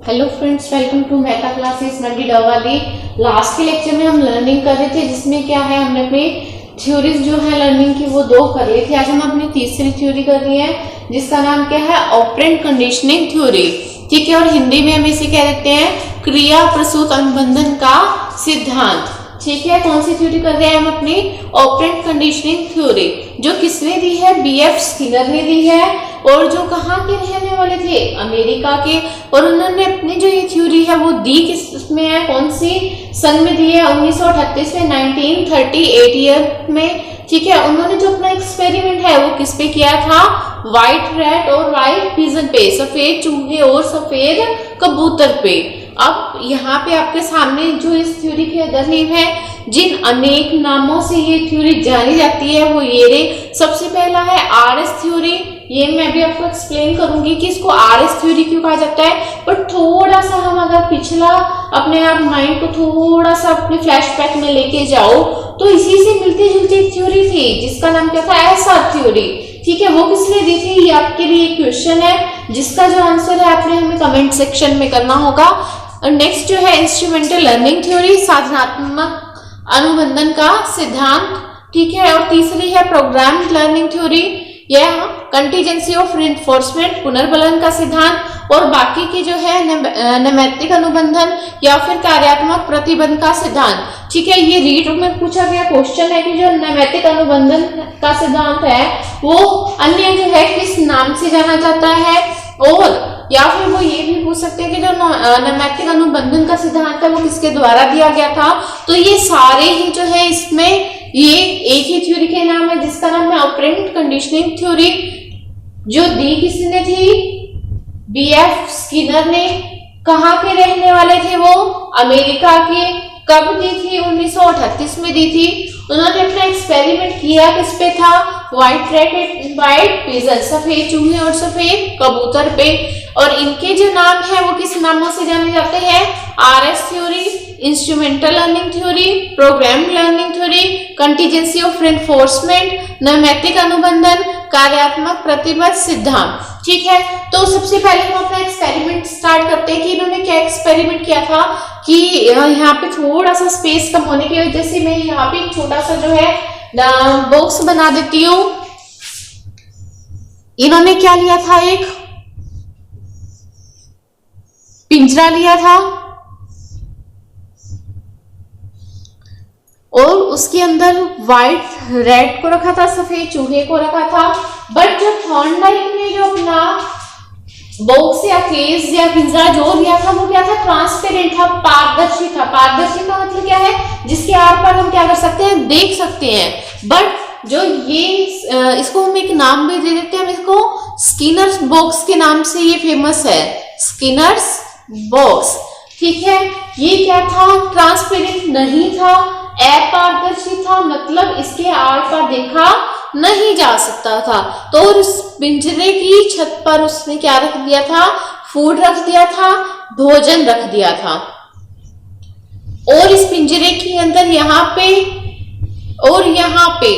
Hello friends, welcome to Meta classes Mandi Dabwali. Last के lecture में हम लर्निंग कर रहे थे, जिसमें क्या है हमने अपनी थ्योरीज जो है लर्निंग की वो 2 कर ली थी। आज हम अपनी तीसरी थ्योरी कर रही है, जिसका नाम क्या है, ऑपरेंट कंडीशनिंग थ्योरी। ठीक है, और हिंदी में हम इसे कह देते हैं क्रिया प्रसूत अनुबंधन का सिद्धांत। ठीक है, कौन सी थ्योरी कर रहे हैं हम अपनी ऑपरेंट कंडीशनिंग थ्योरी, जो किसने दी है, बीएफ स्किनर ने दी है, और जो कहाँ के रहने वाले थे, अमेरिका के। और उन्होंने अपनी जो ये थ्योरी है वो दी किसमें है, कौन सी सन में दी है, 1938 में, 1938 ईयर में। ठीक है, उन्होंने जो अपना एक्सपेरिमेंट है वो किस पे किया था, व्हाइट रैट और व्हाइट पिजन पे, सफेद चूहे और सफेद कबूतर पे। अब यहाँ पे आपके सामने जो इस थ्योरी की अदर नेम है, जिन अनेक नामों से ये थ्योरी जानी जाती है, वो ये रे। सबसे पहला है आरएस थ्योरी। ये मैं भी आपको एक्सप्लेन करूंगी कि इसको आरएस थ्योरी क्यों कहा जाता है। पर थोड़ा सा हम अगर पिछला अपने आप माइंड को थोड़ा सा अपने फ्लैशबैक में लेके जाओ, तो इसी से मिलती जुलती एक थ्योरी थी, जिसका नाम क्या था, एसआर थ्योरी। ठीक है, वो किसने दी थी, ये आपके लिए एक क्वेश्चन है, जिसका जो आंसर है आपने हमें कमेंट सेक्शन में करना होगा। और नेक्स्ट जो है इंस्ट्रूमेंटल लर्निंग थ्योरी, साधनात्मक अनुबंधन का सिद्धांत। ठीक है, और तीसरी है प्रोग्राम लर्निंग थ्योरी, यह कंटीजेंसी ऑफ रिइंफोर्समेंट, पुनर्बलन का सिद्धांत। और बाकी के जो है नैमित्तिक अनुबंधन या फिर कार्यात्मक प्रतिबंध का सिद्धांत। ठीक है, ये रीड में पूछा गया क्वेश्चन है कि जो नैमित्तिक अनुबंधन का सिद्धांत है वो अन्य जो है किस नाम से जाना जाता है, और या फिर वो ये भी पूछ सकते हैं कि जो नैमित्तिक अनुबंधन का सिद्धांत है वो किसके द्वारा दिया गया था। तो ये सारे ही जो है इसमें ये एक ही थ्योरी के नाम है, जिसका नाम है ऑपरेंट कंडीशनिंग थ्योरी। जो दी किसने थी, बीएफ स्किनर ने। कहाँ के रहने वाले थे वो, अमेरिका के। कब दी थी, 1938 में दी थी। उन्होंने अपना एक्सपेरिमेंट किया किस पे था, व्हाइट रैट व्हाइट पिजन, सफेद चूहे और सफेद कबूतर पे। और इनके जो नाम है वो किस नामों से जाने जाते हैं, RS theory, instrumental learning theory, programme learning theory, contingency of reinforcement, नैमित्तिक अनुबंधन, कार्यात्मक प्रतिबंध सिद्धांत। ठीक है, तो सबसे पहले हम अपना एक्सपेरिमेंट स्टार्ट करते हैं कि इन्होंने क्या एक्सपेरिमेंट किया था। कि यहाँ पे थोड़ा सा स्पेस कम होने की वजह से मैं यहाँ पे एक छोटा सा जो है बॉक्स बना देती हूँ। इन्होंने क्या लिया था, एक पिंजरा लिया था और उसके अंदर व्हाइट रैट को रखा था, सफेद चूहे को रखा था। बट जो थॉर्नडाइक ने जो अपना बॉक्स या केस या पिंजरा जो लिया था वो क्या था, ट्रांसपेरेंट था, पारदर्शी था। पारदर्शी का मतलब क्या है, जिसके आर पार हम क्या कर सकते हैं, देख सकते हैं। बट जो ये इसको हम एक नाम भी दे देते हैं, हम इसको स्किनर्स बॉक्स के नाम से ये फेमस है, स्किनर्स बॉक्स। ठीक है, ये क्या था, ट्रांसपेरेंट नहीं था, अपारदर्शी था, मतलब इसके आर पार देखा नहीं जा सकता था। तो उस पिंजरे की छत पर उसने क्या रख दिया था, फूड रख दिया था, भोजन रख दिया था। और इस पिंजरे के अंदर यहाँ पे और यहाँ पे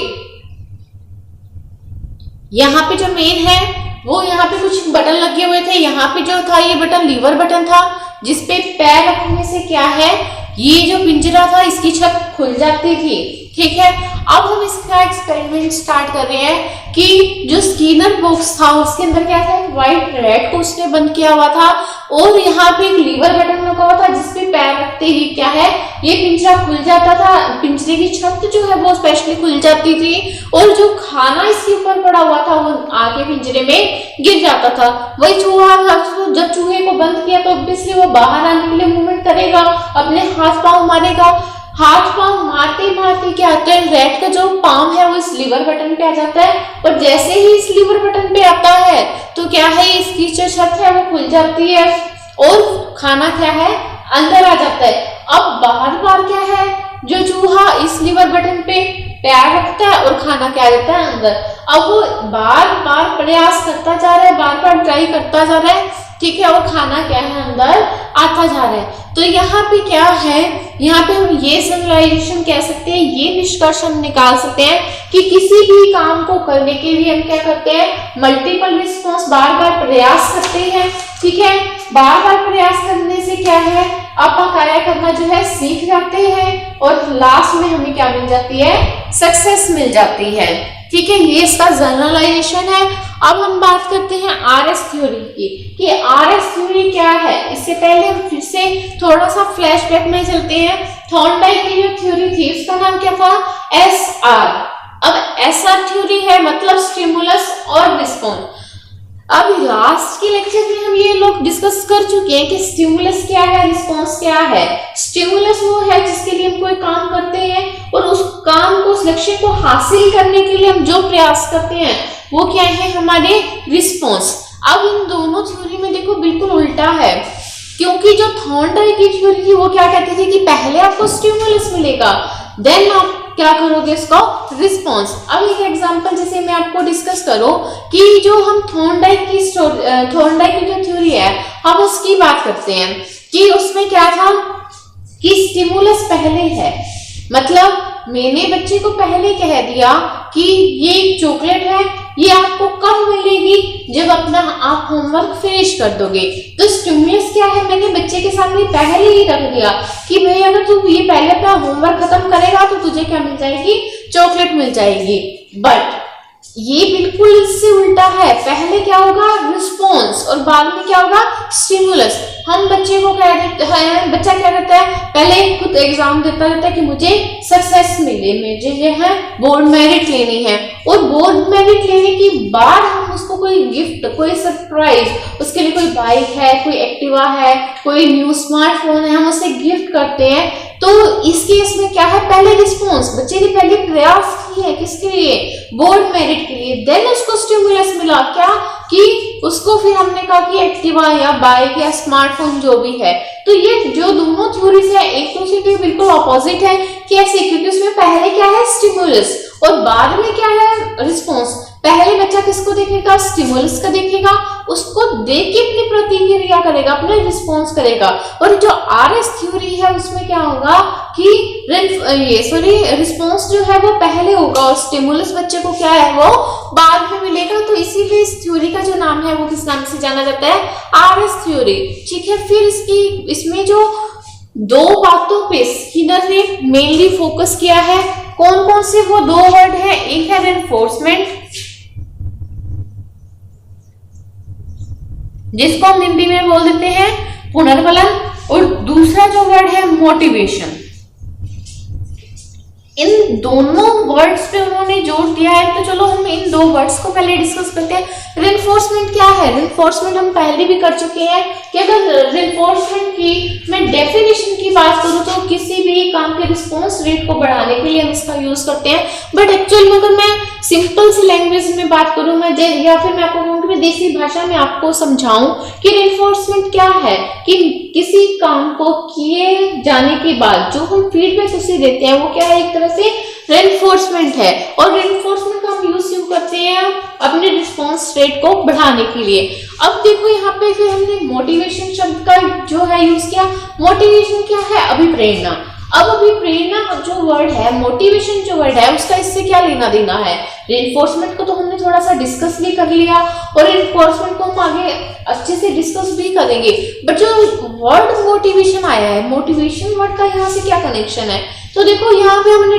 जो मेन है वो यहाँ पे कुछ बटन लगे हुए थे। यहाँ पे जो था ये बटन लीवर बटन था, जिसपे पैर रखने से क्या है, ये जो पिंजरा था इसकी छत खुल जाती थी। ठीक है, अब हम इसका एक्सपेरिमेंट स्टार्ट कर रहे हैं कि जो स्किनर बॉक्स था उसके अंदर क्या था, व्हाइट रैट को उसने बंद किया हुआ था और यहाँ पे एक लीवर बटन लगा हुआ था, जिसपे पैर रखते ही क्या है, ये पिंजरा खुल जाता था। पिंजरे की छत जो है वो स्पेशली खुल जाती थी और जो खाना इसके ऊपर पड़ा हुआ था वो आके पिंजरे में गिर जाता था। वही चूहा, जब चूहे को बंद किया तो ऑब्वियसली वो बाहर आने के लिए मूवमेंट करेगा, अपने हाथ पांव मारेगा। हाथ पांव मारते मारते क्या होता है, रैट का जो पांव है वो इस लीवर बटन पे आ जाता है। और जैसे ही इस लीवर बटन पे आता है तो क्या है, इसकी जो छत है वो खुल जाती है और खाना क्या है, अंदर आ जाता है। अब बार बार क्या है, जो चूहा इस लीवर बटन पे पैर रखता है और खाना क्या आ जाता है अंदर। अब वो बार बार प्रयास करता जा रहा है, बार बार ट्राई करता जा रहा है, ठीक है, और खाना क्या है अंदर आता जा रहा है। तो यहाँ पे क्या है, यहाँ पे हम ये जनरलाइजेशन कह सकते हैं, ये निष्कर्ष हम निकाल सकते हैं कि किसी भी काम को करने के लिए हम क्या करते हैं, मल्टीपल रिस्पॉन्स, बार बार प्रयास करते हैं। ठीक है, बार बार प्रयास करने से क्या है, आप कार्य करना जो है सीख जाते हैं और लास्ट में हमें क्या मिल जाती है, सक्सेस मिल जाती है। ठीक है, ये इसका जनरलाइजेशन है। अब हम बात करते हैं आरएस थ्योरी की कि आरएस थ्योरी क्या है। इससे पहले हम फिर से थोड़ा सा फ्लैशबैक में चलते हैं। थॉर्नडाइक की जो थ्योरी थी उसका नाम क्या था, एसआर। अब एसआर थ्योरी है मतलब स्टिमुलस और रिस्पॉन्स। अब लास्ट के लेक्चर में हम ये लोग डिस्कस कर चुके हैं कि स्टिमुलस क्या है, रिस्पॉन्स क्या है। स्टिमुलस वो है जिसके लिए हम कोई काम करते हैं और उस काम को, उस लक्ष्य को हासिल करने के लिए हम जो प्रयास करते हैं वो क्या है, हमारे रिस्पॉन्स। अब इन दोनों थ्योरी में देखो बिल्कुल उल्टा है, क्योंकि जो थॉर्नडाइक की थ्योरी थी वो क्या कहती थी कि पहले आपको स्टिमुलस मिलेगा, देन आप क्या करोगे, इसको रिस्पॉन्स। अब एक एग्जांपल जैसे मैं आपको डिस्कस करूं कि जो हम थॉर्नडाइक की जो थ्योरी है हम उसकी बात करते हैं कि उसमें क्या था कि स्टिमुलस पहले है, मतलब मैंने बच्चे को पहले कह दिया कि ये चॉकलेट है, ये आपको कब मिलेगी, जब अपना आप होमवर्क फिनिश कर दोगे। तो स्टिमुलस क्या है, मैंने बच्चे के सामने पहले ही रख दिया कि भाई अगर तू ये पहले अपना होमवर्क खत्म करेगा तो तुझे क्या मिल जाएगी, चॉकलेट मिल जाएगी। बट ये बिल्कुल इससे उल्टा है, पहले क्या होगा, रिस्पॉन्स, और बाद में क्या होगा, स्टिमुलस। हम बच्चे को कह देते हैं, बच्चा क्या करता है, पहले खुद एग्जाम देता रहता है कि मुझे सक्सेस मिले, मुझे जो है बोर्ड मेरिट लेनी है, और बोर्ड मेरिट लेने के बाद हम उसको कोई गिफ्ट, कोई सरप्राइज, उसके लिए कोई बाइक है, कोई एक्टिवा है, कोई न्यू स्मार्टफोन है, हम उसे गिफ्ट करते हैं। तो इस केस में क्या है, पहले रिस्पॉन्स, बच्चे ने पहले प्रयास किए किसके लिए, बोर्ड मेरिट के लिए, देन उसको स्टिमुलस मिला क्या कि उसको फिर हमने कहा कि एक्टिवा या बाइक या स्मार्टफोन जो भी है। तो ये जो दोनों थ्योरीज है एक दूसरे के बिल्कुल ऑपोजिट है। कैसे, क्योंकि उसमें पहले क्या है, स्टिमुलस, और बाद में क्या है, रिस्पॉन्स। पहले बच्चा किसको देखेगा, स्टिमुलस का देखेगा, उसको देख के अपनी प्रतिक्रिया करेगा, अपने रिस्पॉन्स करेगा। और जो आरएस थ्योरी है उसमें क्या होगा कि रिस्पॉन्स जो है वो पहले होगा और स्टिमुलस बच्चे को क्या है वो बाद में मिलेगा। तो इसीलिए इस थ्योरी का जो नाम है वो किस नाम से जाना जाता है, आरएस थ्योरी। ठीक है, फिर इसमें जो दो बातों पे स्किनर ने मेनली फोकस किया है, कौन कौन से वो दो वर्ड है, एक है रेनफोर्समेंट, जिसको हम हिंदी में बोल देते हैं पुनर्बलन, और दूसरा जो वर्ड है मोटिवेशन। इन दोनों वर्ड्स पे उन्होंने जोर दिया है। तो चलो हम इन दो वर्ड्स को पहले डिस्कस करते हैं। रेनफोर्समेंट क्या है, रेनफोर्समेंट हम पहले भी कर चुके हैं कि अगर रेनफोर्समेंट की मैं डेफिनेशन की बात करूं तो किसी भी काम के रिस्पॉन्स रेट को बढ़ाने के लिए हम इसका यूज करते हैं। बट एक्चुअल में अगर मैं सिंपल सी लैंग्वेज में बात करूं मैं, या फिर मैं आपको कहूँ कि मैं देसी भाषा में आपको समझाऊं कि रेनफोर्समेंट क्या है, कि किसी काम को किए जाने के बाद जो हम फीडबैक उसे देते हैं वो क्या है, एक तरह से रेनफोर्समेंट है। और रेनफोर्समेंट का हम यूज करते हैं अपने रिस्पॉन्स रेट को बढ़ाने के लिए। अब देखो यहाँ पे फिर हमने मोटिवेशन शब्द का जो है यूज किया। मोटिवेशन क्या है, अभिप्रेरणा। अब अभिप्रेरणा जो वर्ड है, मोटिवेशन जो वर्ड है, उसका इससे क्या लेना देना है। रेनफोर्समेंट को तो हमने थोड़ा सा डिस्कस भी कर लिया और रेनफोर्समेंट को हम आगे अच्छे से डिस्कस भी करेंगे। बट जो वर्ड मोटिवेशन आया है, मोटिवेशन वर्ड का यहाँ से क्या कनेक्शन है, तो देखो यहाँ पे हमने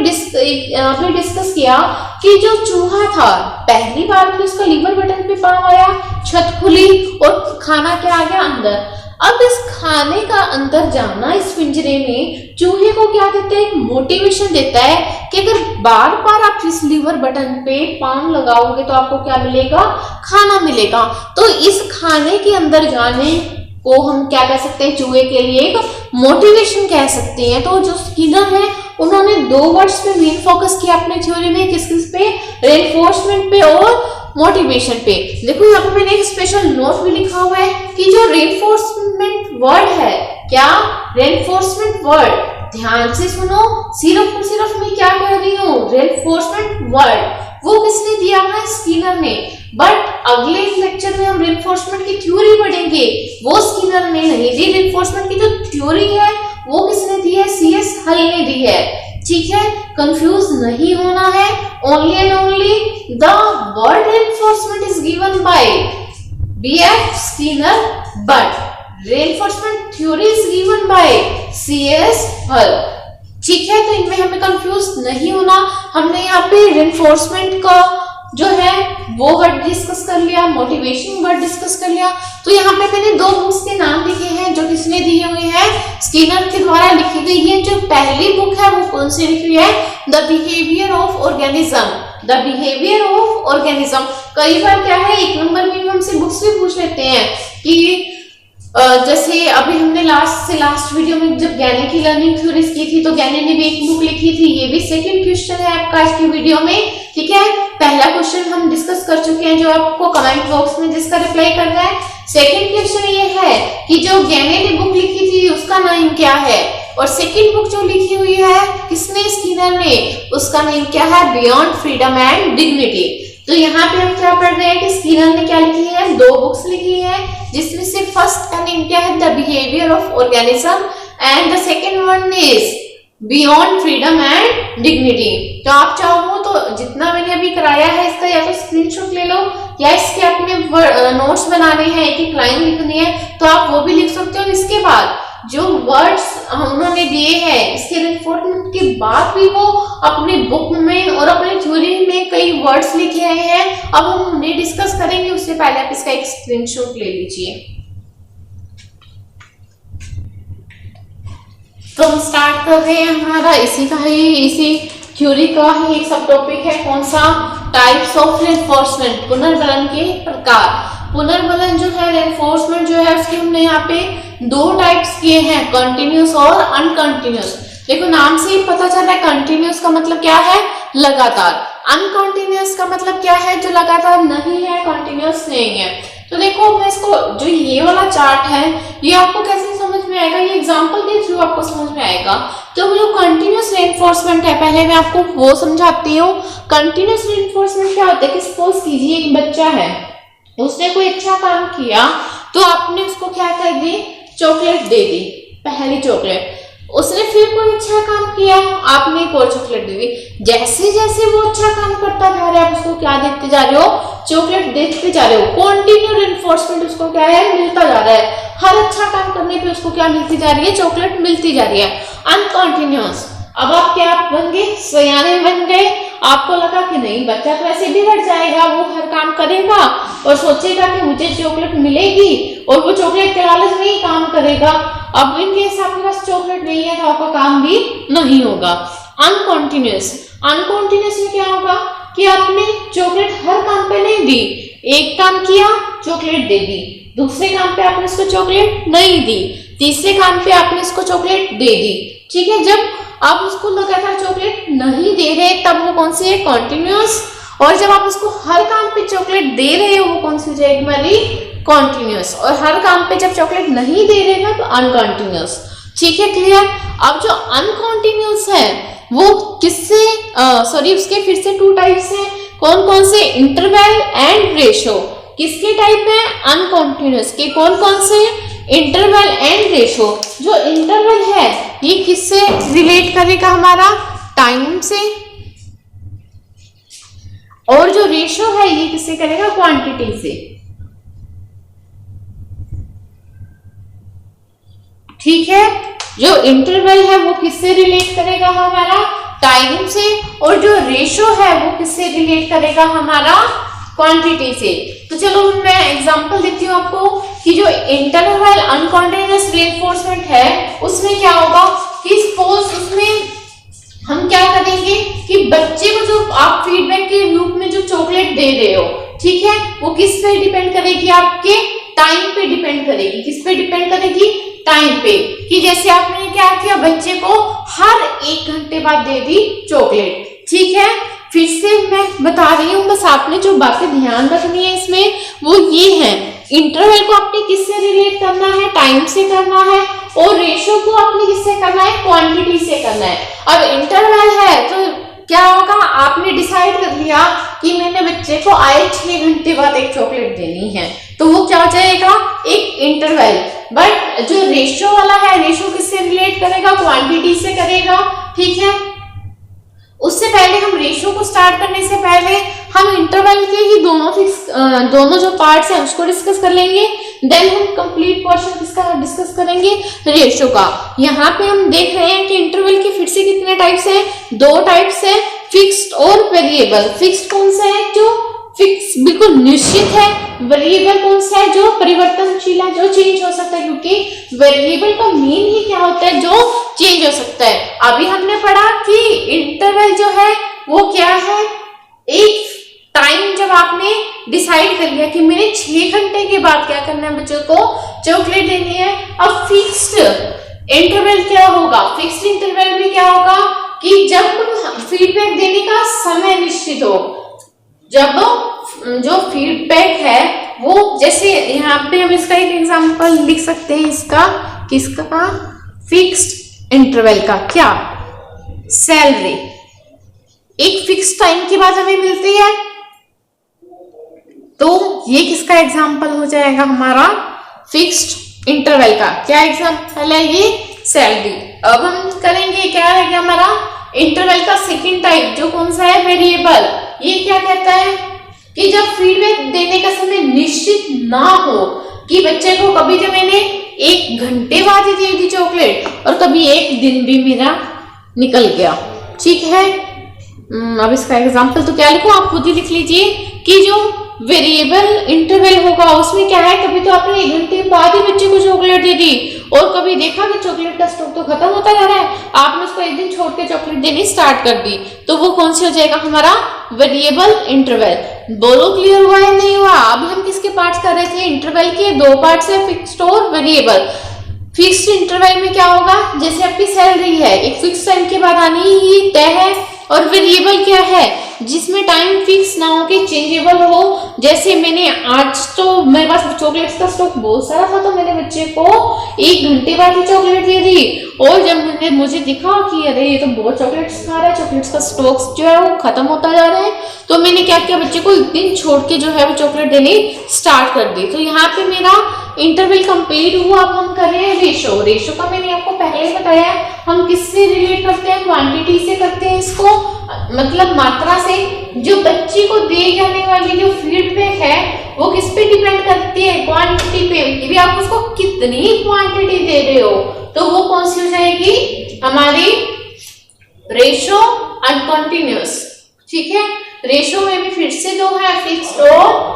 डिस्कस किया कि जो चूहा था, पहली बार में उसका लीवर बटन पे पाँव आया, छत खुली और खाना क्या आ गया अंदर। अब इस खाने का अंदर जाना इस पिंजरे में चूहे को क्या देता है, एक मोटिवेशन देता है कि अगर बार बार आप इस लीवर बटन पे पाँव लगाओगे तो आपको क्या मिलेगा, खाना मिलेगा। तो इस खाने के अंदर जाने को हम क्या कह सकते हैं, चूहे के लिए एक मोटिवेशन कह सकते हैं। तो जो स्किनर है उन्होंने दो वर्ड्स पे मेन फोकस किया अपने थ्योरी में, किस पे, रेनफोर्समेंट पे और मोटिवेशन पे। देखो यहाँ पे मैंने एक स्पेशल नोट भी लिखा हुआ है कि जो रेनफोर्समेंट वर्ड है, क्या, रेनफोर्समेंट वर्ड, ध्यान से सुनो, सिर्फ मैं क्या कह रही हूँ, रेनफोर्समेंट वर्ड वो किसने दिया है? स्किनर ने। बट अगले लेक्चर में हम रेनफोर्समेंट की थ्योरी पढ़ेंगे, वो स्किनर ने नहीं दी। रेनफोर्समेंट की जो थ्योरी है वो किसने दी है? सीएस हल ने दी है। ठीक है, कंफ्यूज नहीं होना है। Only and only the word reinforcement is given by BF Skinner, but reinforcement theory is given by CS हल। ठीक है, तो इनमें हमें कंफ्यूज नहीं होना। हमने यहाँ पे रेनफोर्समेंट का जो है वो वर्ड डिस्कस कर लिया, मोटिवेशन वर्ड डिस्कस कर लिया। तो यहाँ पे मैंने दो बुक्स के नाम लिखे हैं जो किसने दिए हुए हैं? स्किनर के द्वारा लिखी गई है। जो पहली बुक है वो कौन सी लिखी है? The behaviour of organism. The behaviour of organism. कई बार क्या है, एक नंबर में हमसे बुक्स भी पूछ लेते हैं कि जैसे अभी हमने लास्ट वीडियो में जब गैने की लर्निंग थ्योरीज की थी तो गैने ने भी एक बुक लिखी थी। ये भी सेकंड क्वेश्चन है आपका आज की वीडियो में। ठीक है, पहला क्वेश्चन हम डिस्कस कर चुके हैं जो आपको कमेंट बॉक्स में जिसका रिप्लाई करना है। सेकंड क्वेश्चन ये है कि जो गैने ने बुक लिखी थी उसका नाम क्या है, और सेकंड बुक जो लिखी हुई है किसने? स्किनर ने, उसका नेम क्या है? Beyond freedom and dignity. तो यहाँ पे हम क्या पढ़ रहे हैं कि स्किनर ने क्या लिखी है? दो बुक्स लिखी है, जिसमें से फर्स्ट का नेम क्या है? The behaviour of organism, and the second one is beyond freedom and dignity. तो आप चाहो तो जितना मैंने अभी कराया है इसका या तो स्क्रीनशॉट ले लो, या इसके अपने नोट्स बनाने हैं, एक एक लाइन लिखनी है तो आप वो भी लिख सकते हो। इसके बाद जो वर्ड्स उन्होंने दिए हैं इसके रेनफोर्समेंट के बाद भी वो अपने बुक में और अपने थ्योरी में कई वर्ड्स लिखे आए हैं। अब हम उन्हें डिस्कस करेंगे, उससे पहले आप इसका एक स्क्रीनशॉट ले लीजिए। तो हम स्टार्ट कर रहे हैं, हमारा इसी थ्योरी का ही एक सब टॉपिक है। कौन सा? टाइप्स ऑफ रेनफोर्समेंट, पुनर्बलन के प्रकार। पुनर्बलन जो है, रेनफोर्समेंट जो है उसके हमने यहाँ पे दो टाइप्स किए हैं, कंटिन्यूस और अनकंटिन्यूस। देखो नाम से ही पता चल रहा है, कंटिन्यूस का मतलब क्या है? लगातार। अनकंटिन्यूस का मतलब क्या है? जो लगातार नहीं है, कंटिन्यूस नहीं है। तो देखो मैं इसको, जो ये वाला चार्ट है ये आपको कैसे समझ में आएगा? ये एग्जांपल के थ्रू आपको समझ में आएगा। तो जो कंटिन्यूस रेनफोर्समेंट है, पहले मैं आपको वो समझाती हूँ। कंटिन्यूस रेनफोर्समेंट क्या होता है कि सपोज कीजिए एक बच्चा है, उसने कोई अच्छा काम किया तो आपने उसको क्या कर दी? चॉकलेट दे दी, पहली चॉकलेट। उसने फिर कोई अच्छा काम किया, आपने एक और चॉकलेट दे दी। जैसे जैसे वो अच्छा काम करता जा रहा है आप उसको क्या देते जा रहे हो? चॉकलेट देते जा रहे हो। कॉन्टिन्यू रेनफोर्समेंट उसको क्या है? मिलता जा रहा है। हर अच्छा काम करने पे उसको क्या मिलती जा रही है? चॉकलेट मिलती जा रही है। अनकंटिन्यूअस, अब आप क्या बन गए? सयाने बन गए। आपको लगा कि नहीं बच्चा तो ऐसे बिगड़ जाएगा, वो हर काम करेगा और सोचेगा कि मुझे चॉकलेट मिलेगी, और वो चॉकलेट के लालच में ही काम करेगा। अब इन केस आपके पास चॉकलेट नहीं है तो आपका काम भी नहीं होगा। अनकंटिन्यूअस, अनकंटिन्यूअस में क्या होगा कि आपने चॉकलेट हर काम पे नहीं दी। एक काम किया, चॉकलेट दे दी। दूसरे काम पे आपने इसको चॉकलेट नहीं दी। तीसरे काम पे आपने इसको चॉकलेट दे दी। ठीक है, जब आप उसको लगातार चॉकलेट नहीं दे रहे तब वो कौन सी है? कॉन्टिन्यूअस। और जब आप उसको हर काम पे चॉकलेट दे रहे हो वो कौन सी हो जाएगी हमारी? कॉन्टिन्यूअस। और हर काम पे जब चॉकलेट नहीं दे रहे हैं तो अनकंटिन्यूअस। ठीक है, क्लियर? अब जो अनकंटिन्यूअस है वो किससे सॉरी उसके फिर से टू टाइप्स हैं। कौन कौन से? Interval and ratio. किसके टाइप है? अनकंटिन्यूअस के। कौन कौन से? Interval and ratio. जो इंटरवल है ये किससे रिलेट करेगा? हमारा टाइम से। और जो रेशो है ये किससे करेगा? क्वांटिटी से। ठीक है, जो इंटरवल है वो किससे रिलेट करेगा? हमारा टाइम से। और जो रेशो है वो किससे रिलेट करेगा? हमारा क्वांटिटी से। तो चलो मैं एग्जांपल देती हूँ आपको कि जो इंटरवल अनकंटिन्यूअस रेनफोर्समेंट है उसमें क्या होगा कि सपोज उसमें हम क्या करेंगे कि बच्चे को जो आप फीडबैक के रूप में जो चॉकलेट दे रहे हो, ठीक है, वो किस पे डिपेंड करेगी? आपके टाइम पे डिपेंड करेगी। किस पे डिपेंड करेगी? टाइम पे। कि जैसे आपने क्या किया, बच्चे को हर 1 घंटे बाद दे दी चॉकलेट। ठीक है, फिर से मैं बता रही हूँ, बस आपने जो बातें ध्यान रखनी है इसमें वो ये है, इंटरवल को आपने किससे रिलेट करना है? टाइम से करना है। और रेशो को आपने किससे करना है? क्वांटिटी से करना है। अब इंटरवल है तो क्या होगा, आपने डिसाइड कर लिया कि मैंने बच्चे को आए 6 घंटे बाद एक चॉकलेट देनी है, तो वो क्या हो जाएगा, एक इंटरवल। बट जो रेशियो वाला है, रेशियो किससे रिलेट करेगा, क्वांटिटी से करेगा, ठीक है। उससे पहले हम रेशियो को स्टार्ट करने से पहले हम इंटरवल के ही दोनों जो पार्ट्स हैं उसको डिस्कस कर लेंगे, देन हम कंप्लीट पोर्शन किसका डिस्कस करेंगे, रेशियो का। यहाँ पे हम देख रहे हैं कि इंटरवल के फिर से कितने टाइप्स हैं, 2 टाइप्स हैं, फिक्स्ड और वेरिएबल। फिक्स्ड कौन सा है, जो फिक्स बिल्कुल निश्चित है। वेरिएबल कौन सा है, जो परिवर्तनशील है, जो चेंज हो सकता है, क्योंकि वेरिएबल का मीन ही क्या होता है, जो चेंज हो सकता है। अभी हमने पढ़ा कि इंटरवल जो है वो क्या है, एक टाइम जब आपने डिसाइड कर लिया कि मैंने 6 घंटे के बाद क्या करना है, बच्चों को चॉकलेट देनी है। अब फिक्स्ड इंटरवल क्या होगा, फिक्स्ड इंटरवल में क्या होगा कि जब फीडबैक देने का समय निश्चित हो, जब जो फीडबैक है वो, जैसे यहाँ पे हम इसका एक एग्जांपल लिख सकते हैं, इसका किसका, फिक्स्ड इंटरवल का, क्या, सैलरी एक फिक्स टाइम के बाद हमें मिलती है, तो ये किसका एग्जांपल हो जाएगा, हमारा फिक्स्ड इंटरवल का। क्या एग्जांपल है ये, सैलरी। अब हम करेंगे, क्या है क्या हमारा इंटरवल का सेकंड टाइप, जो कौन सा है, वेरिएबल। ये क्या कहता है कि जब फीडबैक देने का समय निश्चित ना हो, कि बच्चे को कभी जब मैंने 1 घंटे बाद ही दे दी चॉकलेट और कभी 1 दिन भी मेरा निकल गया, ठीक है। अब इसका एग्जांपल तो क्या लिखूं, आप खुद ही लिख लीजिए कि जो वेरिएबल इंटरवल होगा उसमें क्या है, कभी तो आपने 1 घंटे बाद ही बच्चे को चॉकलेट दे दी और कभी देखा कि चॉकलेट का स्टॉक तो खत्म होता जा रहा है, आपने उसको 1 दिन छोड़ के चॉकलेट देनी स्टार्ट कर दी, तो वो कौन सी हो जाएगा, हमारा वेरिएबल इंटरवल। बोलो क्लियर हुआ है, नहीं हुआ। अभी हम किसके पार्ट्स कर रहे थे, इंटरवल के 2 पार्ट्स है, फिक्स्ड और वेरिएबल। फिक्स्ड इंटरवल में क्या होगा, जैसे आपकी सैलरी है, एक फिक्स टाइम के बाद आनी ही तय है, और वेरिएबल क्या है, जिसमें टाइम फिक्स ना हो के चेंजेबल हो। जैसे मैंने आज तो मेरे पास चॉकलेट्स का स्टॉक बहुत सारा था, तो मैंने बच्चे को 1 घंटे बाद ही चॉकलेट दे दी, और जब मुझे दिखा कि अरे ये तो बहुत चॉकलेट्स खा रहा है, चॉकलेट्स का स्टॉक जो है वो खत्म होता जा रहा है, तो मैंने क्या किया, बच्चे को 1 दिन छोड़ के जो है वो चॉकलेट देनी स्टार्ट कर दी। तो यहाँ पे मेरा इंटरवल कंप्लीट हुआ। अब हम कर रहे हैं रेशो। रेशो का मैंने आपको पहले ही बताया, हम किससे रिलेट करते हैं, क्वांटिटी से करते हैं इसको, मतलब मात्रा से। जो बच्चे को दी जाने वाली जो फीडबैक है वो किस पे डिपेंड करती है, क्वांटिटी पे, कि भी आप उसको कितनी क्वांटिटी दे रहे हो, तो वो कौन सी हो जाएगी, हमारी रेशो एंड कॉन्टिन्यूअस, ठीक है। रेशो में भी फिर से 2 है, फिक्स्ड और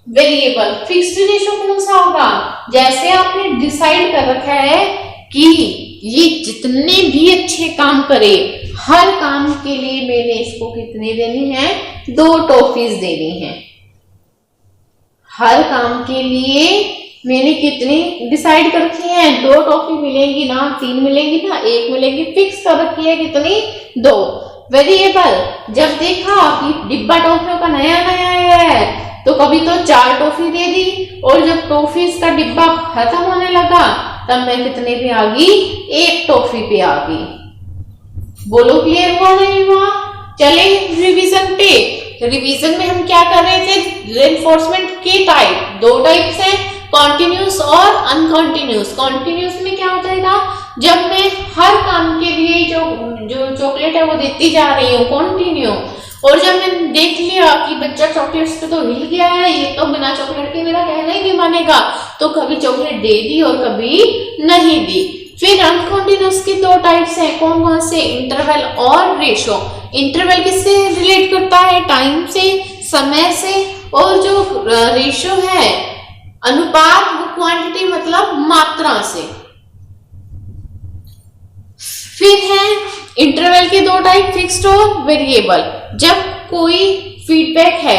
वेरिएबल। फिक्स्ड रेशो कौन सा होगा, जैसे आपने डिसाइड कर रखा है कि ये जितने भी अच्छे काम करे, हर काम के लिए मैंने इसको कितनी देनी है, 2 टॉफीज देनी है। हर काम के लिए मैंने कितनी डिसाइड कर रखी है, 2 टॉफी मिलेंगी ना, 3 मिलेंगी ना, 1 मिलेंगी, फिक्स कर रखी है कितनी, 2। वेरिएबल, जब देखा कि डिब्बा टॉफियों का नया नया आया है, तो कभी तो 4 टॉफी दे दी, और जब टॉफीज का डिब्बा खत्म होने लगा तब मैं कितने पे आ गई, 1 टॉफी पे आ गई। बोलो क्लियर हुआ नहीं हुआ। चले रिवीजन पे। रिवीजन में हम क्या कर रहे थे, रेनफोर्समेंट के टाइप 2 टाइप्स हैं, कॉन्टिन्यूस और अनकॉन्टिन्यूस। कॉन्टिन्यूस में क्या हो जाएगा, जब मैं हर काम के लिए जो चॉकलेट है वो देती जा रही हूँ कॉन्टिन्यू, और जब मैंने देख लिया कि बच्चा चॉकलेट्स पे तो हिल गया है, ये तो बिना चॉकलेट के मेरा कहना ही नहीं मानेगा, तो कभी चॉकलेट दे दी और कभी नहीं दी। फिर अनकॉन्टिन्यूस के 2 टाइप्स हैं, कौन कौन से, इंटरवल और रेशो। इंटरवल किससे रिलेट करता है, टाइम से, समय से, और जो रेशो है अनुपात, वो क्वांटिटी मतलब मात्रा से। फिर है इंटरवल के 2 टाइप, फिक्स्ड और वेरिएबल। जब कोई फीडबैक है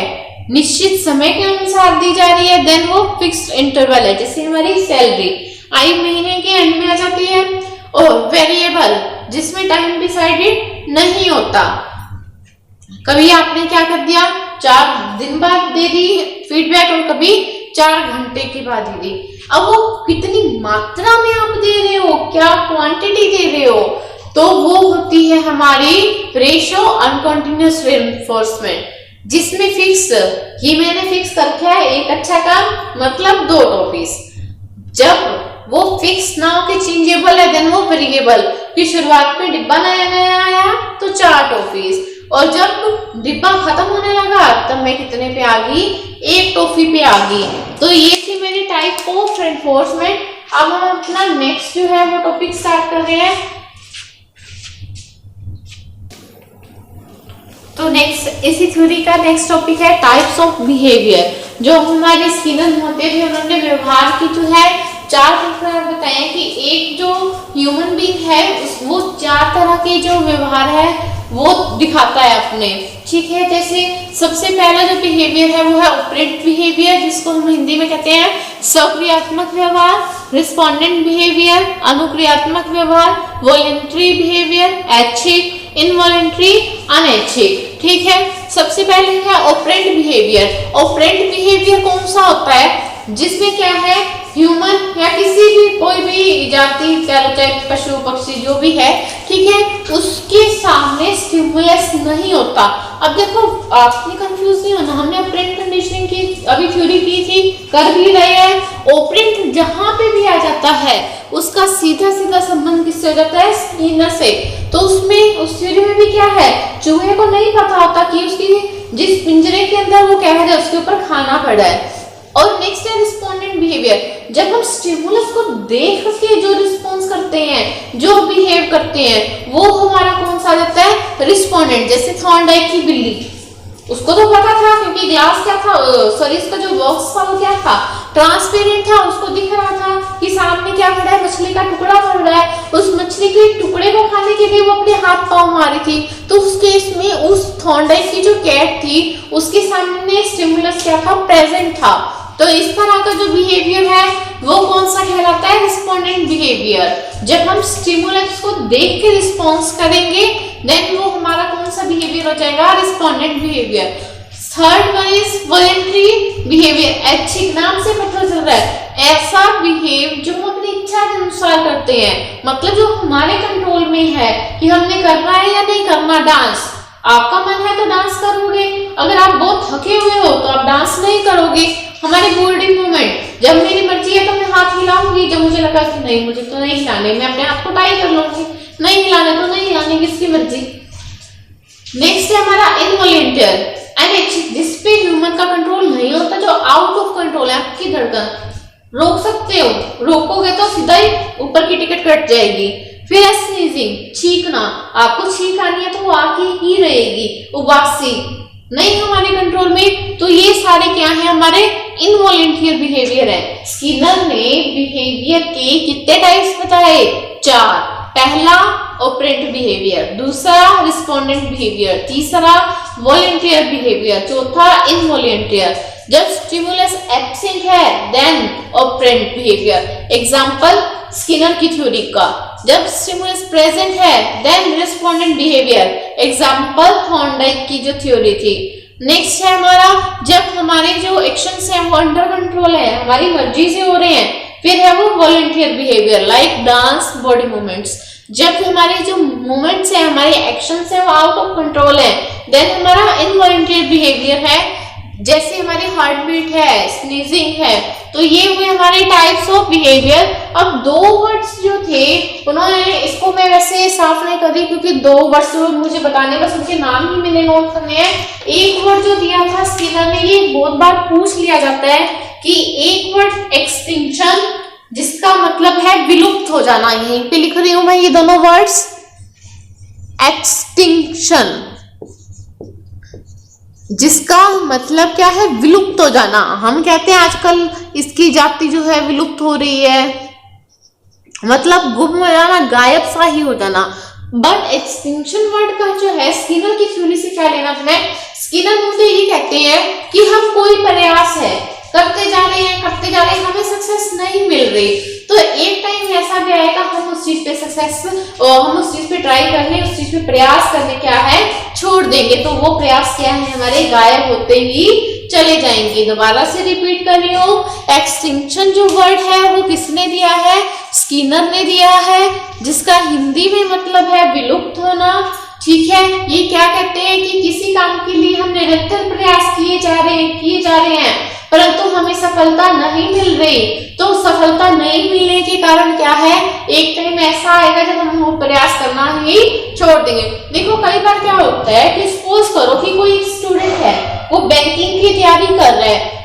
निश्चित समय के अनुसार दी जा रही है, देन वो फिक्स्ड इंटरवल है। जैसे हमारी सैलरी आई महीने के एंड में आ जाती है, और वेरिएबल जिसमें टाइम डिसाइडेड नहीं होता, कभी आपने क्या कर दिया, 4 दिन बाद दे दी फीडबैक, और कभी 4 घंटे के बाद ही दी। अब वो कितनी मात्रा में आप दे रहे हो, क्या क्वांटिटी दे रहे हो, तो तो वो होती है हमारी रेशियो अनकंटिन्यूअस रेनफोर्समेंट, जिसमें फिक्स ही मैंने फिक्स कर रखा है एक अच्छा काम मतलब 2 टॉफीज। जब वो फिक्स ना हो के चेंजेबल है देन वो वेरिएबल, कि शुरुआत में डिब्बा नया नया आया तो 4 टॉफीज, और जब डिब्बा खत्म होने लगा तब मैं कितने पे आ गई, 1 टॉफी पे आ गई। तो ये थी मेरी टाइप ऑफ रेनफोर्समेंट। अब हम अपना नेक्स्ट जो है वो टॉपिक स्टार्ट कर रहे हैं। तो नेक्स्ट इसी थ्योरी का नेक्स्ट टॉपिक है टाइप्स ऑफ बिहेवियर। जो हमारे स्किनर होते थे उन्होंने व्यवहार की जो है 4 प्रकार बताए कि एक जो ह्यूमन बीइंग है वो 4 तरह के जो व्यवहार है वो दिखाता है अपने, ठीक है। जैसे सबसे पहला जो बिहेवियर है वो है ऑपरेंट बिहेवियर, जिसको हम हिंदी में कहते हैं सक्रियात्मक व्यवहार, रिस्पोंडेंट बिहेवियर अनुक्रियात्मक व्यवहार, वॉलंटरी बिहेवियर ऐच्छिक, इनवॉलंटरी अनैच्छिक, ठीक है। सबसे पहले है ऑपरेंट बिहेवियर। ऑपरेंट बिहेवियर कौन सा होता है, जिसमें क्या है ह्यूमन या किसी भी कोई भी जाति चाहे पशु पक्षी जो भी है, ठीक है, उसके सामने स्टिमुलस नहीं होता। अब देखो आपने कंफ्यूज नहीं होना, हमने ऑपरेंट कंडीशनिंग की अभी थ्योरी की थी, कर भी रहे हैं। ऑपरेंट जहां पे भी आ जाता है उसका सीधा सीधा संबंध किससे हो जाता है, स्किनर से। तो उसमें उस थ्योरी में भी क्या है, चूहे को नहीं पता होता कि उसकी जिस पिंजरे के अंदर वो क्या है उसके ऊपर खाना पड़ा है। और नेक्स्ट है रिस्पोंडेंट बिहेवियर। जब हम स्टिमुलस को देख के जो रिस्पॉन्स करते हैं, जो बिहेव करते हैं, वो हमारा कौन सा जाता है, रिस्पोंडेंट। जैसे थॉर्नडाइक की बिल्ली, उसको तो पता था क्योंकि ग्लास क्या था, सॉरी इसका जो बॉक्स था वो क्या था, ट्रांसपेरेंट था, उसको दिख रहा था कि सामने क्या पड़ा है, मछली का टुकड़ा पड़ रहा है। उस मछली के टुकड़े को खाने के लिए वो अपने हाथ पांव मारी थी। तो उस केस में उस थॉर्नडाइक की जो कैट थी उसके सामने स्टिमुलस क्या था, प्रेजेंट था। तो इस तरह का जो बिहेवियर है वो कौन सा कहलाता है, रिस्पोंडेंट बिहेवियर। जब हम स्टिमुलस को देख के रिस्पॉन्स करेंगे देन वो हमारा कौन सा बिहेवियर हो जाएगा, respondent behaviour. Third one is voluntary behaviour. ऐच्छिक, नाम से पता चल रहा है ऐसा बिहेव जो हम अपनी इच्छा के अनुसार करते हैं, मतलब जो हमारे कंट्रोल में है कि हमने करना है या नहीं करना। डांस, आपका मन है तो डांस करोगे, अगर आप बहुत थके हुए हो तो आप डांस नहीं करोगे। हमारे बॉडी मूवमेंट, जब मेरी मर्जी है तो मैं हाथ हिलाऊंगी, जब मुझे लगा कि नहीं मुझे तो नहीं हिलाने, मैं अपने हाथ को टाई कर लूंगी, नहीं हिलाने तो नहीं हिलाने, किसकी मर्जी। नेक्स्ट है हमारा इनवॉलंटियर अनैच्छिक, जिसपे ह्यूमन का कंट्रोल नहीं होता, जो आउट ऑफ कंट्रोल है। आपकी धड़कन रोक सकते हो, रोकोगे तो सीधा ही ऊपर की टिकट कट जाएगी। फिर है स्नीजिंग, छींकना, आपको छींक आनी है तो वो आके ही रहेगी। उबासी नहीं हमारे कंट्रोल में। तो ये सारे क्या है, हमारे इनवॉलंटियर बिहेवियर है। स्किनर ने बिहेवियर के कितने टाइप्स बताए, 4। पहला ऑपरेंट बिहेवियर, दूसरा रिस्पोंडेंट बिहेवियर, तीसरा वॉलंटियर बिहेवियर, चौथा इनवॉलंटियर। जब स्टिमुलस एब्सेंट है then operant behaviour. Example Skinner की थ्योरी का, जब स्टिमुलस प्रेजेंट है then respondent behaviour. Example Thorndike की जो थ्योरी थी। नेक्स्ट है हमारा, जब हमारे जो एक्शंस हैं वो अंडर कंट्रोल है, हमारी मर्जी से हो रहे हैं। फिर है वो volunteer behaviour like dance, body movements. जब हमारे जो मूवमेंट्स हैं, हमारे एक्शंस हैं वो आउट ऑफ कंट्रोल है देन हमारा इनवॉलंटियर बिहेवियर है। जैसे हमारी हार्ट बीट है, स्नीजिंग है। तो ये हुए हमारे टाइप्स ऑफ बिहेवियर। अब 2 वर्ड्स जो थे उन्होंने, इसको मैं वैसे साफ नहीं कर रही क्योंकि 2 वर्ड्स मुझे बताने, बस उनके नाम ही मैंने नोट करने हैं। एक वर्ड जो दिया था स्किनर ने, ये बहुत बार पूछ लिया जाता है कि एक वर्ड एक्सटिंक्शन, जिसका मतलब है विलुप्त हो जाना। यहीं पे लिख रही हूं मैं ये दोनों वर्ड्स, एक्सटिंक्शन जिसका मतलब क्या है, विलुप्त हो जाना। हम कहते हैं आजकल इसकी जाति जो है विलुप्त हो रही है, मतलब गुम हो जाना, गायब सा ही हो जाना। बट एक्सटिंक्शन वर्ड का जो है स्किनर की थ्योरी से क्या लेना है, स्किनर मुझे ये कहते हैं कि हम कोई प्रयास है करते जा रहे हैं, हमें सक्सेस नहीं मिल रही, तो एक टाइम ऐसा भी आएगा हम उस चीज पे सक्सेस, हम उस चीज पे ट्राई करने, उस चीज पे प्रयास करने क्या है छोड़ देंगे, तो वो प्रयास क्या है हमारे गायब होते ही चले जाएंगे। दोबारा से रिपीट कर रही हूँ, एक्सटिंक्शन जो वर्ड है वो किसने दिया है? स्किनर ने दिया है, जिसका हिंदी में मतलब है विलुप्त होना। ठीक है, ये क्या कहते हैं कि किसी काम के लिए हम निरंतर प्रयास किए जा रहे हैं परंतु हमें सफलता नहीं मिल रही। तो सफलता नहीं मिलने के कारण क्या है, एक टाइम ऐसा आएगा जब हम वो प्रयास करना ही छोड़ देंगे। देखो कई बार क्या होता है कि सपोज करो कि कोई स्टूडेंट है, वो बैंकिंग की तैयारी कर रहा है,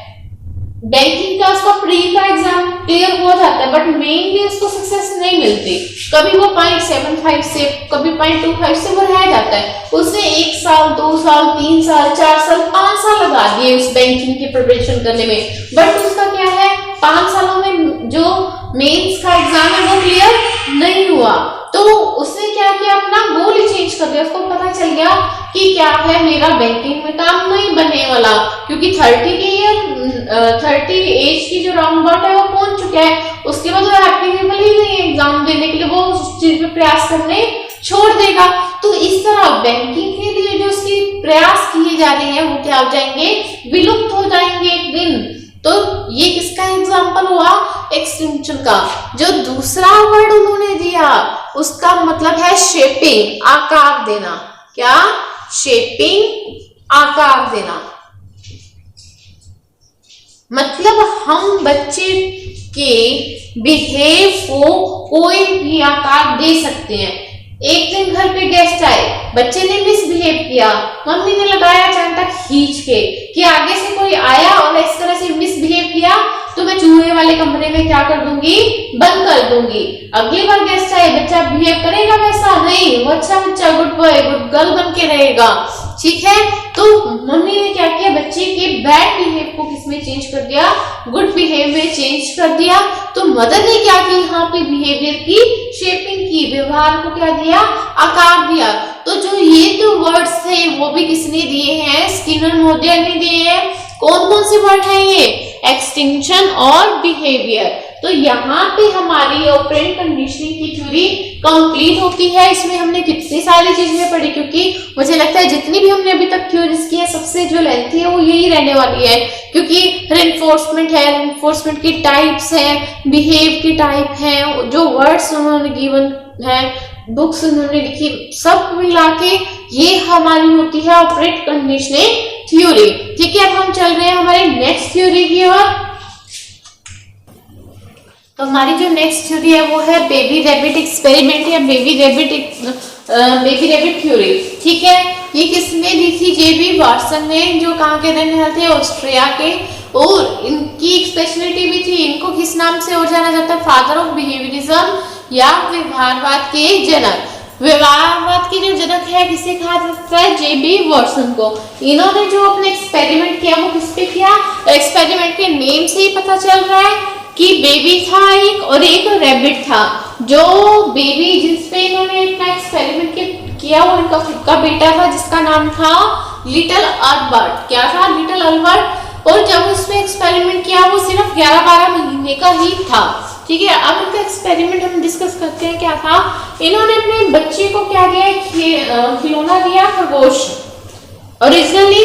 बैंकिंग का उसका प्री का एग्जाम क्लियर हो जाता है बट मेन में उसको सक्सेस नहीं मिलती। कभी वो 0.75 से, कभी 0.25 से वो रह जाता है। उसने 1 साल, 2 साल, 3 साल, 4 साल, 5 साल लगा दिए उस बैंकिंग की प्रिपरेशन करने में, बट उसका क्या है, 5 सालों में जो मेंस का एग्जाम है वो क्लियर नहीं हुआ। तो उसने क्या किया, अपना गोल ही चेंज कर दिया। उसको पता चल गया कि क्या है, मेरा बैंकिंग में काम नहीं बनने वाला, क्योंकि 30 एज की जो राउंड अबाउट है वो पहुंच चुका है। उसके बाद वो एप्लीकेबल ही नहीं है एग्जाम देने के लिए, वो उस चीज में प्रयास करने छोड़ देगा। तो इस तरह बैंकिंग के लिए जो उसके प्रयास किए जा रहे हैं वो क्या हो जाएंगे, विलुप्त हो जाएंगे एक दिन। तो ये किसका एग्जाम्पल हुआ, एक्सटिंक्शन का। जो दूसरा वर्ड उन्होंने दिया उसका मतलब है शेपिंग, आकार देना। क्या, शेपिंग, आकार देना। मतलब हम बच्चे के बिहेव को कोई भी आकार दे सकते हैं। एक दिन घर पे गेस्ट आए, बच्चे ने मिसबिहेव किया, मम्मी ने लगाया चांटा खींच के कि आगे से कोई आया और इस तरह से मिसबिहेव किया तो मैं चूहे वाले कमरे में क्या कर दूंगी, बंद कर दूंगी। अगली बार गेस्ट आए, बच्चा बिहेव करेगा वैसा नहीं, वो अच्छा बच्चा, गुड बॉय, गुड गर्ल बन के रहेगा। ठीक है, तो मम्मी ने क्या किया, बच्चे के बैड बिहेव को किसमें चेंज कर दिया, गुड बिहेव में चेंज कर दिया। तो मदर ने क्या की, यहाँ पे बिहेवियर की शेपिंग की, व्यवहार को क्या दिया, आकार दिया। तो जो ये दो वर्ड्स थे वो भी किसने दिए हैं, स्किनर महोदय ने दिए हैं। कौन कौन से वर्ड है ये, एक्सटिंक्शन और बिहेवियर। तो यहाँ पे हमारी ऑपरेंट कंडीशनिंग की थ्योरी कंप्लीट होती है। इसमें हमने कितनी सारी चीजें पढ़ी, क्योंकि मुझे लगता है जितनी भी हमने अभी तक थ्योरीज की है सबसे जो लेंथी है वो यही रहने वाली है, क्योंकि रेनफोर्समेंट है, रेनफोर्समेंट की टाइप्स हैं, बिहेव की टाइप है, जो वर्ड्स उन्होंने गिवन है, बुक्स उन्होंने लिखी, सब मिला के ये हमारी होती है ऑपरेंट कंडीशनिंग थ्योरी। ठीक है, अब हम चल रहे हैं हमारे नेक्स्ट थ्योरी की ओर। तो हमारी जो नेक्स्ट थ्योरी है वो है बेबी रैबिट एक्सपेरिमेंट या बेबी रैबिट थ्योरी। ठीक है, ये किसने दी थी, जेबी वाटसन ने, जो कहाँ के रहने वाले थे, ऑस्ट्रिया के। और इनकी एक स्पेशलिटी भी थी, इनको किस नाम से और जाना जाता है, फादर ऑफ बिहेवियरिज्म या व्यवहारवाद के जनक। व्यवहारवाद के जो जनक है किसे कहा जाता है, जेबी वाटसन को। इन्होंने जो अपने एक्सपेरिमेंट किया वो किस पे किया, एक्सपेरिमेंट के नेम से ही पता चल रहा है कि बेबी था एक और एक रैबिट था। जो बेबी जिसपे इन्होंने अपना एक्सपेरिमेंट किया वो इनका खुद का बेटा था, जिसका नाम था लिटिल अल्बर्ट। क्या था, लिटिल अल्बर्ट। और जब उसमें एक्सपेरिमेंट किया वो सिर्फ 11-12 महीने का ही था। ठीक है, अब इनका एक्सपेरिमेंट हम डिस्कस करते हैं। क्या था, इन्होंने अपने बच्चे को क्या दिया, खिलौना दिया, खरगोश। ओरिजिनली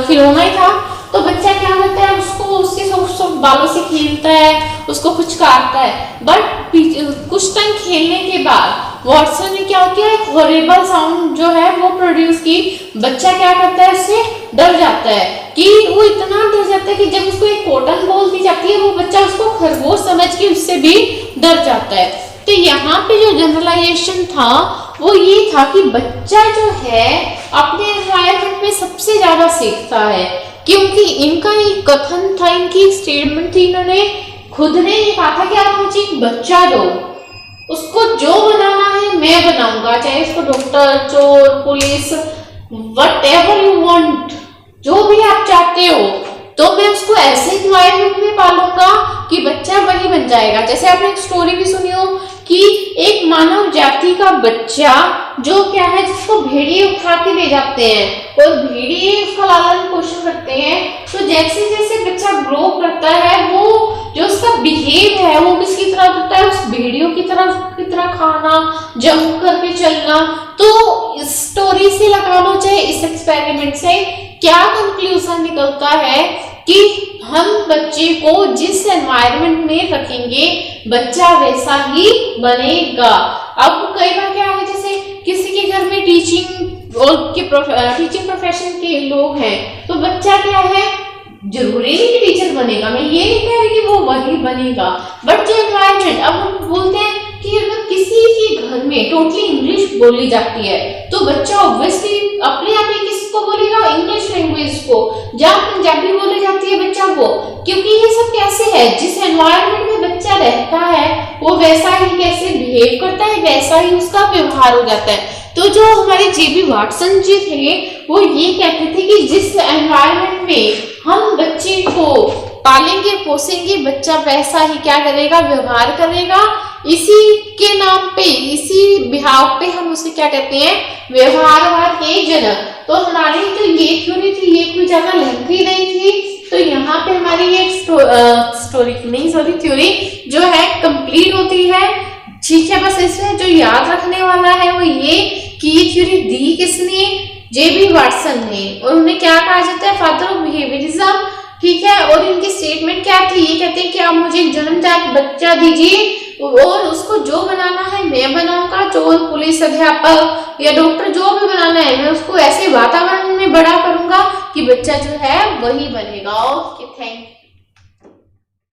खिलौना ही था। तो बच्चा क्या करता है, उसको उसके बालों से खेलता है, उसको कुछ काटता है, बट कुछ टाइम खेलने के बाद वाटसन ने क्या किया, एक हॉरिबल साउंड जो है वो प्रोड्यूस की। बच्चा क्या करता है, इससे डर जाता है, कि वो इतना डर जाता है कि जब उसको एक कॉटन बॉल दी जाती है वो बच्चा उसको खरगोश समझ के उससे भी डर जाता है। तो यहाँ पे जो जनरलाइजेशन था वो ये था कि बच्चा जो है अपने एनवायरनमेंट में सबसे ज्यादा सीखता है, क्योंकि इनका एक कथन था, इनकी स्टेटमेंट थी, इन्होंने खुद ने ये कहा था कि आप मुझे एक बच्चा दो, उसको जो बनाना है मैं बनाऊंगा, चाहे उसको डॉक्टर, चोर, पुलिस, व्हाटएवर यू वांट, जो भी आप चाहते हो, तो मैं उसको ऐसे एनवायरनमेंट में पालूंगा कि बच्चा वही बन जाएगा। जैसे आपने एक स्टोरी भी सुनी हो कि एक मानव जाति का बच्चा जो क्या है, जिसको भेड़िए उठा के ले जाते हैं और भेड़िए उसका लालन पोषण करते हैं, तो जैसे जैसे बच्चा ग्रो करता है वो जो उसका बिहेव है वो किसकी तरह करता है, उस भेड़ियों की तरह खाना, जंप करके चलना। तो इस स्टोरी से लगा लो चाहे इस एक्सपेरिमेंट से क्या कंक्लूजन निकलता है कि हम बच्चे को जिस एनवायरनमेंट में रखेंगे बच्चा वैसा ही बनेगा। अब कई बार क्या है, जैसे किसी के घर में टीचिंग प्रोफेशन के लोग हैं, तो बच्चा क्या है, जरूरी नहीं कि टीचर बनेगा, मैं ये नहीं कह रही कि वो वही बनेगा, बट जो एनवायरनमेंट, अब हम बोलते हैं कि अगर किसी के घर में टोटली इंग्लिश बोली जाती है तो बच्चा ऑब्वियसली अपने आप ही किसको बोलेगा, इंग्लिश लैंग्वेज को। जहाँ पंजाबी बोली जाती है बच्चा वो, क्योंकि ये सब कैसे है, जिस एनवायरनमेंट में बच्चा रहता है वो वैसा ही कैसे बिहेव करता है, वैसा ही उसका व्यवहार हो जाता है। तो जो हमारे जेबी वाटसन जी थे वो ये कहते थे कि जिस एनवायरनमेंट में हम बच्चे को पालेंगे पोसेंगे बच्चा वैसा ही क्या करेगा, व्यवहार करेगा। इसी के नाम पे, इसी बिहाव पे हम उसे क्या कहते हैं, व्यवहारवाद के जनक। तो हमारी जो ये थ्योरी थी ये कोई ज्यादा लेंथी नहीं थी, तो यहाँ पे हमारी ये थ्योरी जो है कंप्लीट होती है। ठीक है, बस इसमें जो याद रखने वाला है वो ये कि ये थ्योरी दी किसने, जेबी वाटसन ने, और उन्हें क्या कहा जाता है, फादर ऑफ बिहेवियरिज्म। ठीक है, और इनकी स्टेटमेंट क्या थी, ये कहते हैं कि आप मुझे एक जन्मजात बच्चा दीजिए और उसको जो बनाना है मैं बनाऊंगा, चोर पुलिस अध्यापक या डॉक्टर जो भी बनाना है मैं उसको ऐसे वातावरण में बड़ा करूंगा कि बच्चा जो है वही बनेगा। Okay, thank you.